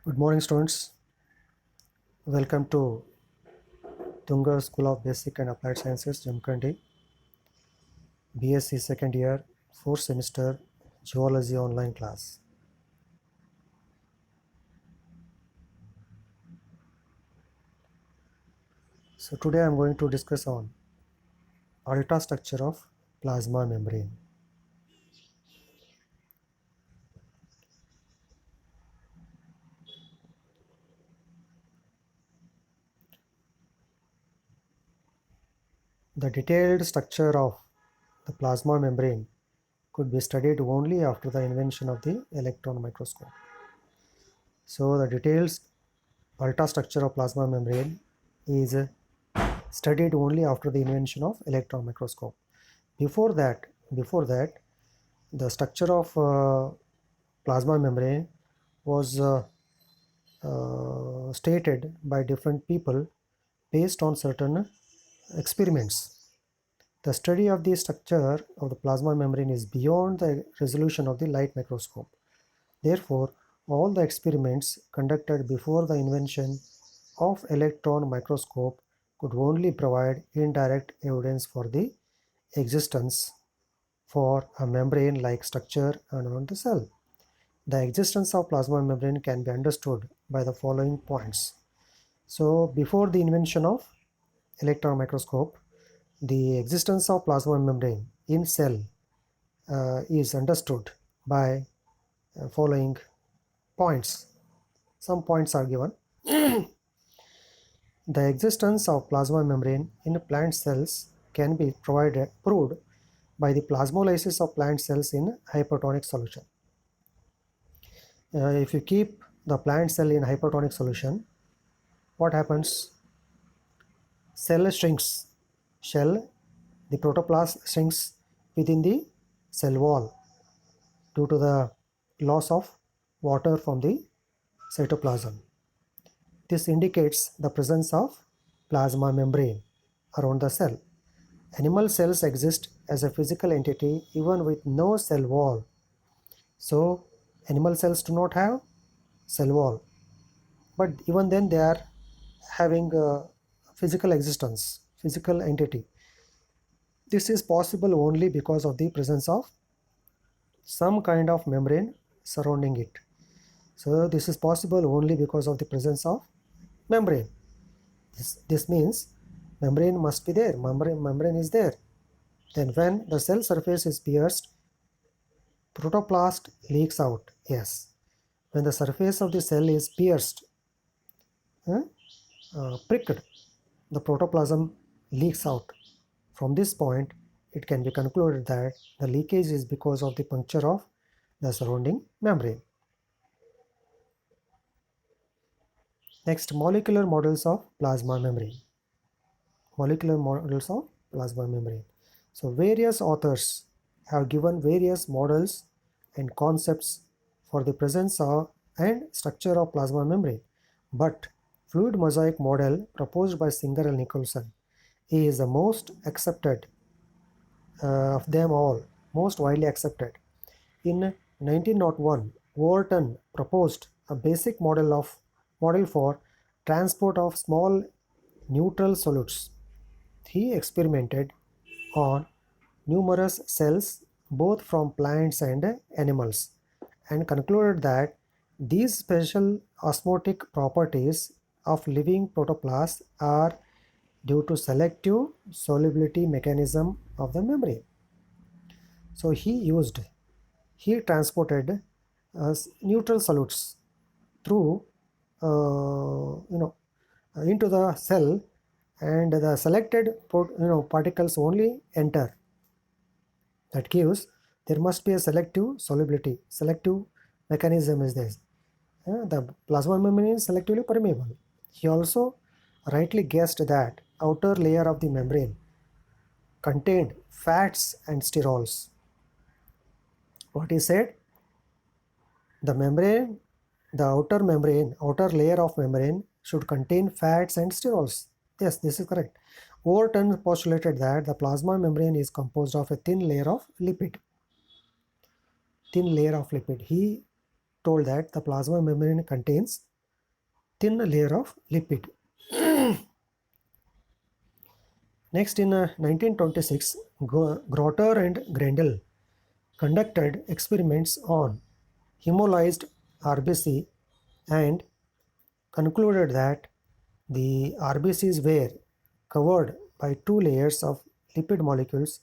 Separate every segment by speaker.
Speaker 1: Good morning, students. Welcome to Tungar School of Basic and Applied Sciences, Jamkhandi, BSc second year, fourth semester, Geology online class. So today I am going to discuss on ultra structure of plasma membrane. The detailed structure of the plasma membrane could be studied only after the invention of the electron microscope. So the details ultra structure of plasma membrane is studied only after the invention of electron microscope. Before that, the structure of plasma membrane was stated by different people based on certain experiments. The study of the structure of the plasma membrane is beyond the resolution of the light microscope. Therefore, all the experiments conducted before the invention of electron microscope could only provide indirect evidence for the existence for a membrane-like structure around the cell. The existence of plasma membrane can be understood by the following points. So, before the invention of electron microscope, the existence of plasma membrane in cell is understood by following points. Some points are given. The existence of plasma membrane in plant cells can be proved by the plasmolysis of plant cells in hypertonic solution. If you keep the plant cell in hypertonic solution, what happens? Cell shrinks. The protoplast shrinks within the cell wall due to the loss of water from the cytoplasm. This indicates the presence of plasma membrane around the cell. Animal cells exist as a physical entity even with no cell wall. So, animal cells do not have cell wall, but even then they are having a physical existence, physical entity. This is possible only because of the presence of some kind of membrane surrounding it. So this is possible only because of the presence of membrane. This means membrane must be there. Membrane is there. Then when the cell surface is pierced, protoplast leaks out. Yes. When the surface of the cell is pierced, pricked, the protoplasm leaks out. From this point, it can be concluded that the leakage is because of the puncture of the surrounding membrane. Next, molecular models of plasma membrane. Molecular models of plasma membrane. So various authors have given various models and concepts for the presence of and structure of plasma membrane, but fluid mosaic model proposed by Singer and Nicholson is the most accepted of them all, most widely accepted. In 1901, Wharton proposed a basic model for transport of small neutral solutes. He experimented on numerous cells both from plants and animals and concluded that these special osmotic properties of living protoplasts are due to selective solubility mechanism of the membrane. So he transported neutral solutes through into the cell, and the selected particles only enter. That gives there must be a selective mechanism is this. The plasma membrane is selectively permeable. He also rightly guessed that outer layer of the membrane contained fats and sterols. What he said, the membrane, the outer layer of membrane should contain fats and sterols. Yes, this is correct. Overton postulated that the plasma membrane is composed of a thin layer of lipid. He told that the plasma membrane contains thin layer of lipid. Next, in 1926, Grotter and Grendel conducted experiments on hemolyzed RBC and concluded that the RBCs were covered by two layers of lipid molecules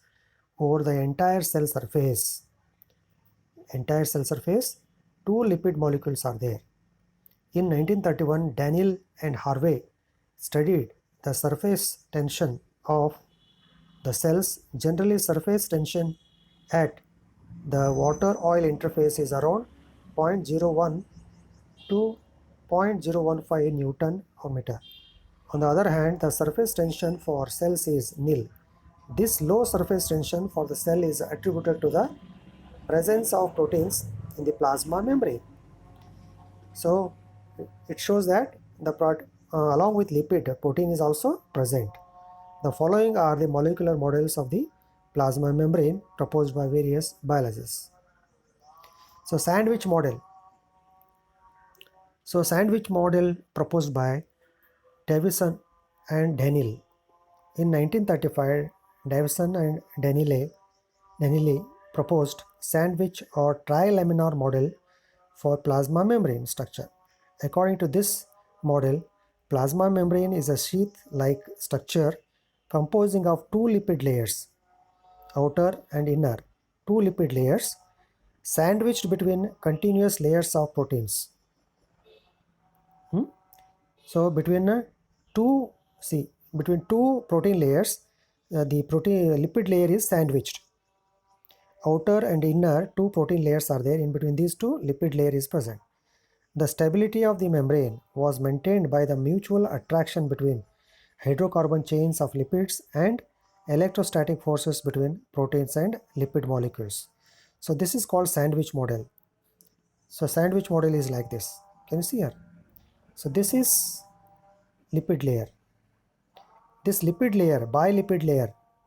Speaker 1: over the entire cell surface. Two lipid molecules are there. In 1931, Daniel and Harvey studied the surface tension of the cells. Generally, surface tension at the water-oil interface is around 0.01 to 0.015 Newton per meter. On the other hand, the surface tension for cells is nil. This low surface tension for the cell is attributed to the presence of proteins in the plasma membrane. So it shows that along with lipid, protein is also present. The following are the molecular models of the plasma membrane proposed by various biologists. So sandwich model proposed by Davison and Daniel. In 1935, Davison and Danieli proposed sandwich or trilaminar model for plasma membrane structure. According to this model, plasma membrane is a sheath-like structure composing of two lipid layers, outer and inner, two lipid layers sandwiched between continuous layers of proteins. So between two protein layers, the lipid layer is sandwiched. Outer and inner two protein layers are there. In between these two, lipid layer is present. The stability of the membrane was maintained by the mutual attraction between hydrocarbon chains of lipids and electrostatic forces between proteins and lipid molecules. So this is called sandwich model. So sandwich model is like this. Can you see here? So this is lipid layer. This lipid layer,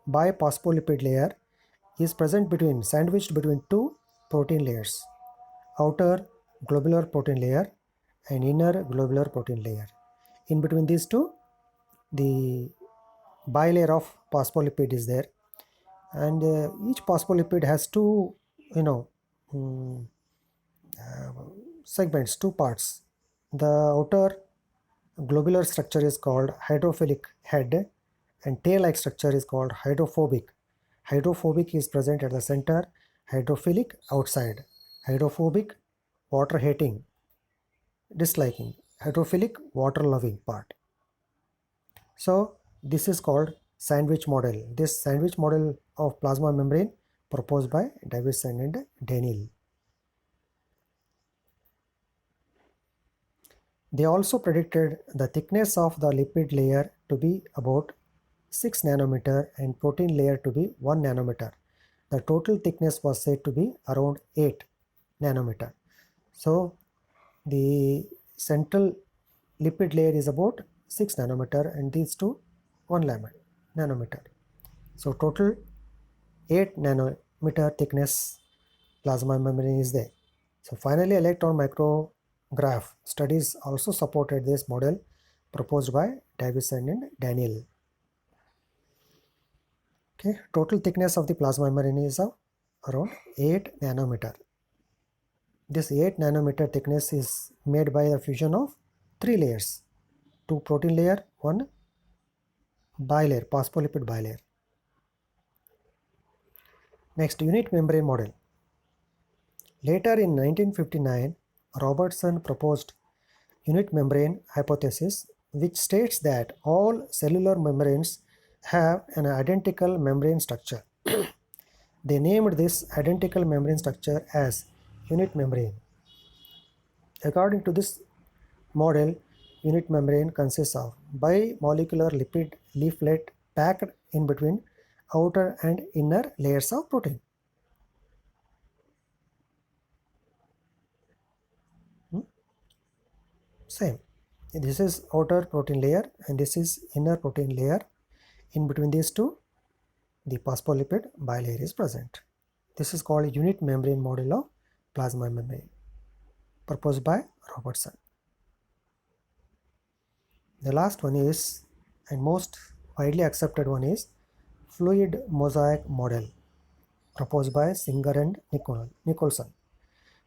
Speaker 1: biphospholipid layer, is sandwiched between two protein layers, outer globular protein layer and inner globular protein layer. In between these two, the bilayer of phospholipid is there, and each phospholipid has two, segments, two parts. The outer globular structure is called hydrophilic head, and tail-like structure is called hydrophobic. Hydrophobic is present at the center, hydrophilic outside. Hydrophobic, water-hating, disliking. Hydrophilic, water-loving part. So this is called sandwich model. This sandwich model of plasma membrane proposed by Davison and Daniel. They also predicted the thickness of the lipid layer to be about 6 nanometer and protein layer to be 1 nanometer. The total thickness was said to be around 8 nanometer. So the central lipid layer is about 6 nanometer and these two 1 nanometer. So total 8 nanometer thickness plasma membrane is there. So finally, electron micrograph studies also supported this model proposed by Davison and Daniel. Okay, total thickness of the plasma membrane is around 8 nanometer. This 8 nanometer thickness is made by the fusion of 3 layers, 2 protein layer, 1 bilayer, phospholipid bilayer. Next, unit membrane model. Later in 1959, Robertson proposed unit membrane hypothesis, which states that all cellular membranes have an identical membrane structure. They named this identical membrane structure as unit membrane. According to this model, unit membrane consists of bimolecular lipid leaflet packed in between outer and inner layers of protein. Same. This is outer protein layer and this is inner protein layer. In between these two, the phospholipid bilayer is present. This is called unit membrane model of plasma membrane proposed by Robertson. The last one is, and most widely accepted one is, fluid mosaic model proposed by Singer and Nicholson.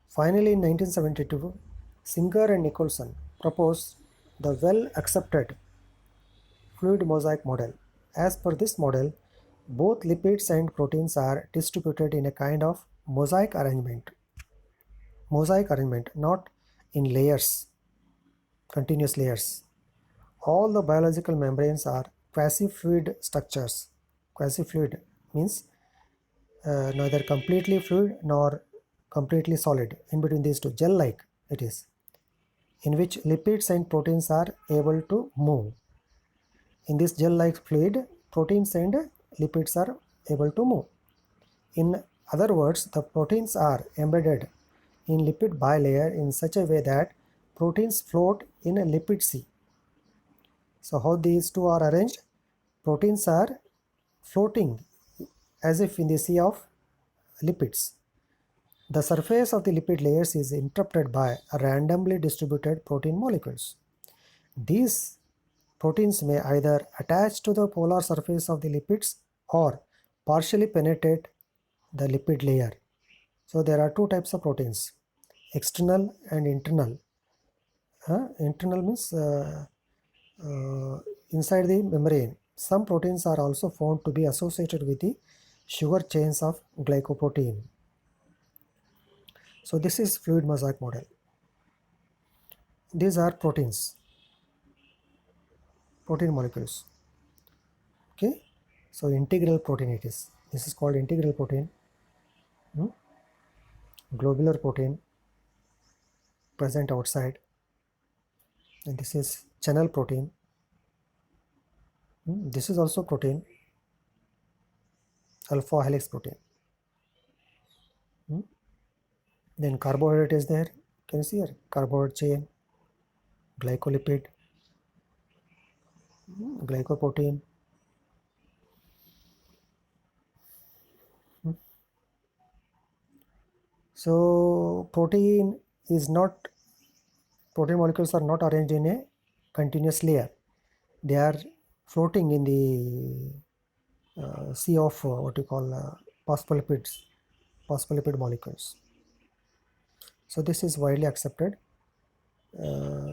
Speaker 1: Finally, in 1972, Singer and Nicholson proposed the well accepted fluid mosaic model. As per this model, both lipids and proteins are distributed in a kind of mosaic arrangement, not in layers, continuous layers. All the biological membranes are quasi-fluid structures. Quasi-fluid means neither completely fluid nor completely solid. In between these two, gel-like it is, in which lipids and proteins are able to move. In this gel-like fluid, proteins and lipids are able to move. In other words, the proteins are embedded in lipid bilayer in such a way that proteins float in a lipid sea. So how these two are arranged? Proteins are floating as if in the sea of lipids. The surface of the lipid layers is interrupted by randomly distributed protein molecules. These proteins may either attach to the polar surface of the lipids or partially penetrate the lipid layer. So there are two types of proteins, external and internal. Internal means inside the membrane. Some proteins are also found to be associated with the sugar chains of glycoprotein. So this is fluid mosaic model. These are proteins, protein molecules. Okay, so integral protein it is. This is called integral protein, globular protein present outside, and this is channel protein. This is also protein, alpha helix protein. Then carbohydrate is there. Can you see here? Carbohydrate chain, glycolipid, glycoprotein. So protein molecules are not arranged in a continuous layer. They are floating in the sea of what you call phospholipid molecules. So this is widely accepted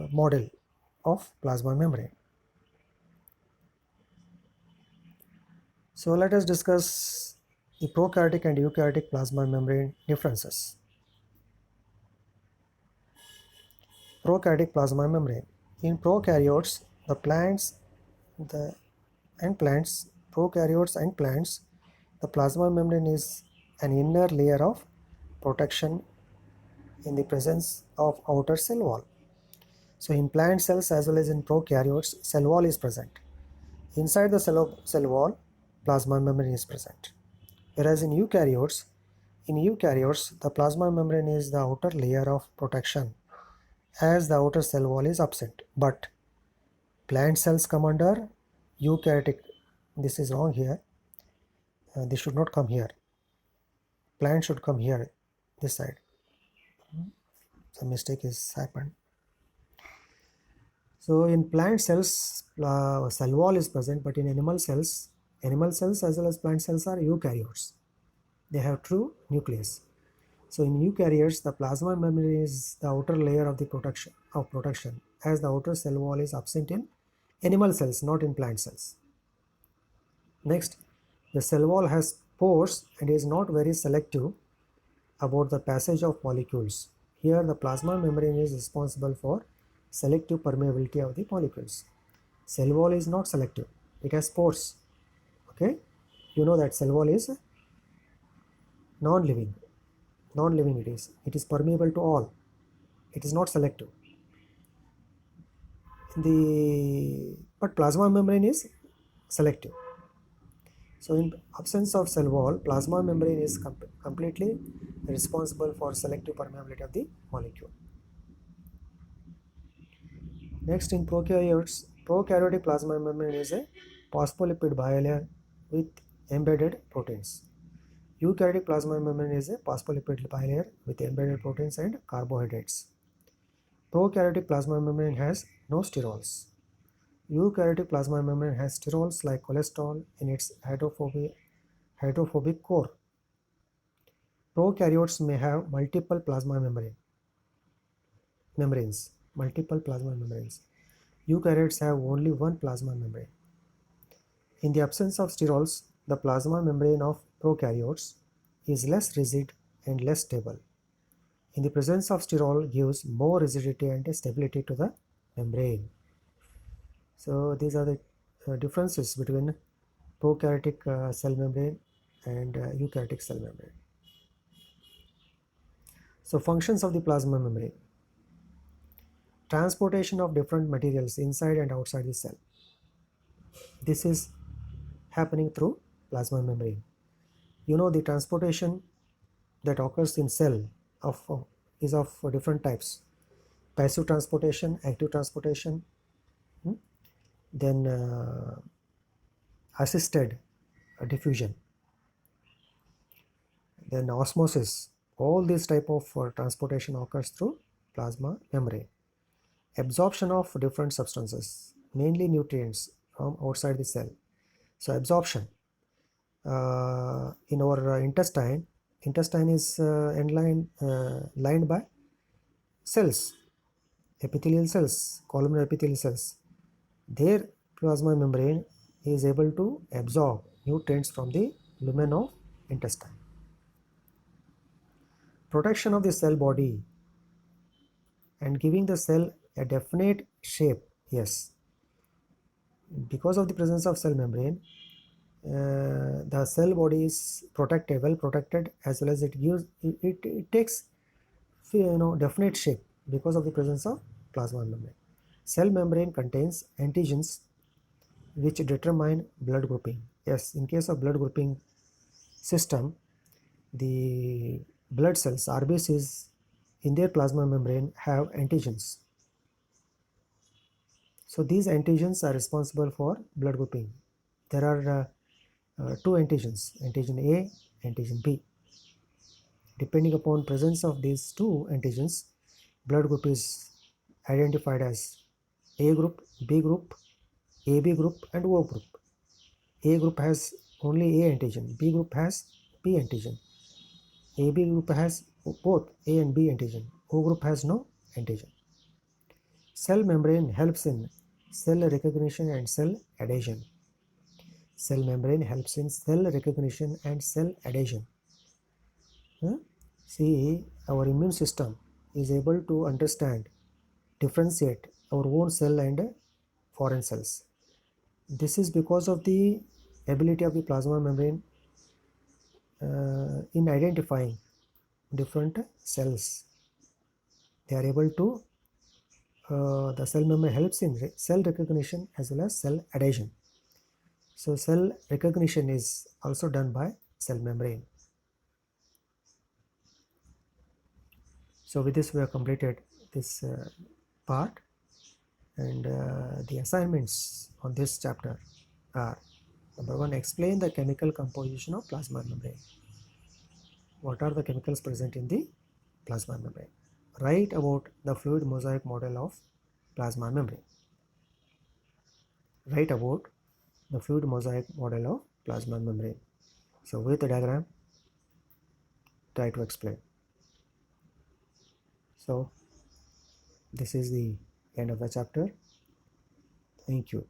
Speaker 1: model of plasma membrane. So let us discuss the prokaryotic and eukaryotic plasma membrane differences. Prokaryotic plasma membrane. In prokaryotes, prokaryotes and plants, the plasma membrane is an inner layer of protection in the presence of outer cell wall. So in plant cells as well as in prokaryotes, cell wall is present. Inside the cell wall, plasma membrane is present. Whereas in eukaryotes, the plasma membrane is the outer layer of protection as the outer cell wall is absent. But plant cells come under eukaryotic. This is wrong here. This should not come here. Plant should come here, this side. Some mistake is happened. So in plant cells, cell wall is present, but in animal cells as well as plant cells are eukaryotes. They have true nucleus. So in eukaryotes, the plasma membrane is the outer layer of the protection, as the outer cell wall is absent in animal cells, not in plant cells. Next, the cell wall has pores and is not very selective about the passage of molecules. Here, the plasma membrane is responsible for selective permeability of the molecules. Cell wall is not selective. It has pores. Okay, you know that cell wall is non-living it is permeable to all. It is not selective. But plasma membrane is selective. So in absence of cell wall, plasma membrane is completely responsible for selective permeability of the molecule. Next, in prokaryotes, prokaryotic plasma membrane is a phospholipid bilayer with embedded proteins. Eukaryotic plasma membrane is a phospholipid bilayer with embedded proteins and carbohydrates. Prokaryotic plasma membrane has no sterols. Eukaryotic plasma membrane has sterols like cholesterol in its hydrophobic core. Prokaryotes may have multiple plasma membranes. Eukaryotes have only one plasma membrane. In the absence of sterols, the plasma membrane of prokaryotes is less rigid and less stable. In the presence of sterol gives more rigidity and stability to the membrane. So these are the differences between prokaryotic cell membrane and eukaryotic cell membrane. So functions of the plasma membrane. Transportation of different materials inside and outside the cell. This is happening through plasma membrane. You know, the transportation that occurs in cell is of different types: passive transportation, active transportation, then assisted diffusion, then osmosis. All these type of transportation occurs through plasma membrane. Absorption of different substances, mainly nutrients, from outside the cell. So absorption in our intestine is lined by cells, epithelial cells, columnar epithelial cells. Their plasma membrane is able to absorb nutrients from the lumen of intestine. Protection of the cell body and giving the cell a definite shape. Yes, because of the presence of cell membrane, the cell body is well protected, as well as it takes definite shape because of the presence of plasma membrane. Cell membrane contains antigens which determine blood grouping. Yes, in case of blood grouping system, the blood cells, RBCs, in their plasma membrane have antigens. So these antigens are responsible for blood grouping. There are two antigens, antigen A, antigen B. Depending upon presence of these two antigens, blood group is identified as A group, B group, AB group and O group. A group has only A antigen, B group has B antigen, AB group has both A and B antigen, O group has no antigen. Cell membrane helps in cell recognition and cell adhesion. Cell membrane helps in cell recognition and cell adhesion. See, our immune system is able to understand, differentiate our own cell and foreign cells. This is because of the ability of the plasma membrane in identifying different cells. They are able to, the cell membrane helps in cell recognition as well as cell adhesion. So cell recognition is also done by cell membrane. So with this we have completed this part, and the assignments on this chapter are: number 1, explain the chemical composition of plasma membrane. What are the chemicals present in the plasma membrane? Write about the fluid mosaic model of plasma membrane. Write about the fluid mosaic model of plasma membrane. So with the diagram, try to explain. So this is the end of the chapter. Thank you.